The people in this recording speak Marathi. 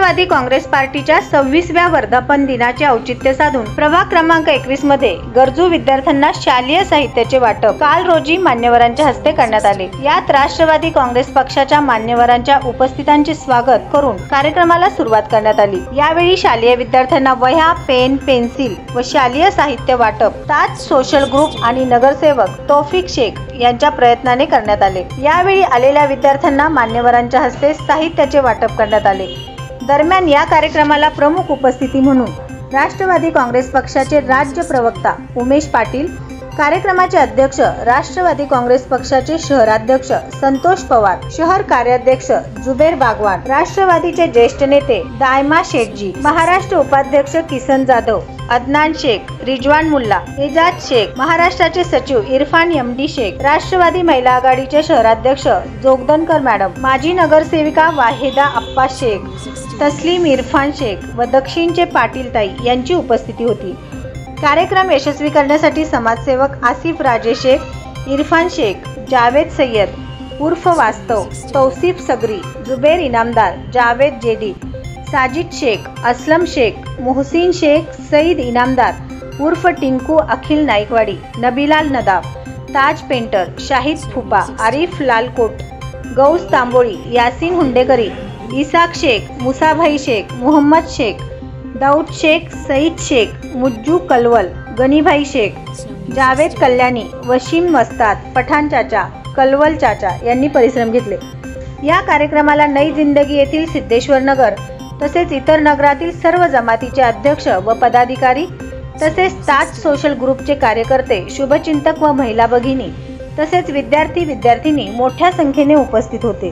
राष्ट्रवादी काँग्रेस पार्टीच्या 26व्या वर्धापन दिनाचे औचित्य साधून प्रभाग क्रमांक 21 मध्ये गरजू विद्यार्थ्यांना शालेय साहित्याचे वाटप काल रोजी मान्यवरांच्या हस्ते करण्यात आले। यात राष्ट्रवादी काँग्रेस पक्षाच्या मान्यवरांच्या उपस्थितांचे स्वागत करून कार्यक्रमाला सुरुवात करण्यात आली। यावेळी शालेय विद्यार्थ्यांना वह्या, पेन, पेन्सिल व शालेय साहित्य वाटप ताज सोशल ग्रुप आणि नगरसेवक तौफिक शेख यांच्या प्रयत्नाने करण्यात आले। यावेळी आलेल्या विद्यार्थ्यांना मान्यवरांच्या हस्ते साहित्याचे वाटप करण्यात आले। दरम्यान या कार्यक्रमाला प्रमुख उपस्थिती म्हणून राष्ट्रवादी काँग्रेस पक्षाचे राज्य प्रवक्ता उमेश पाटील, कार्यक्रमाचे अध्यक्ष राष्ट्रवादी काँग्रेस पक्षाचे शहराध्यक्ष संतोष पवार, शहर कार्याध्यक्ष जुबेर बागवान, राष्ट्रवादीचे ज्येष्ठ नेते दायमा शेखजी, महाराष्ट्र उपाध्यक्ष किसन जाधव, अदनान शेख, रिजवान मुल्ला, एजाज शेख, महाराष्ट्राचे सचिव इरफान एमडी शेख, राष्ट्रवादी महिला आघाडीचे शहराध्यक्ष जोगदनकर मॅडम, माजी नगरसेविका वाहिदा अप्पा शेख, तस्लीम इरफान शेख व दक्षिणचे पाटील ताई यांची उपस्थिती होती। कार्यक्रम यशस्वी करण्यासाठी समाजसेवक आसिफ राजे शेख, इरफान शेख, जावेद सय्यद उर्फ वास्तव, तौसिफ सगरी, जुबेर इनामदार, जावेद जेडी, साजिद शेख, असलम शेख, मोहसिन शेख, सईद इनामदार उर्फ टिंकू अखिल नाईकवाडी, नबीलाल नदाब, ताज पेंटर, शाहिद फुपा, आरिफ लालकोट, गौस तांबोळी, यासीन हुंडेकरी, इसाक शेख, मुसाभाई शेख, मोहम्मद शेख, दाऊद शेख, सईद शेख, मुज्जू कलवल, गनीभाई शेख, जावेद कल्याणी, वशीम मस्ताद, पठाण चाचा, कलवल चाचा यांनी परिश्रम घेतले। या कार्यक्रमाला नई जिंदगी येथील सिद्धेश्वर नगर तसेच इतर नगरातील सर्व जमातीचे अध्यक्ष व पदाधिकारी तसेच ताज सोशल ग्रुपचे कार्यकर्ते, शुभचिंतक व महिला भगिनी तसेच विद्यार्थी विद्यार्थिनी मोठ्या संख्येने उपस्थित होते।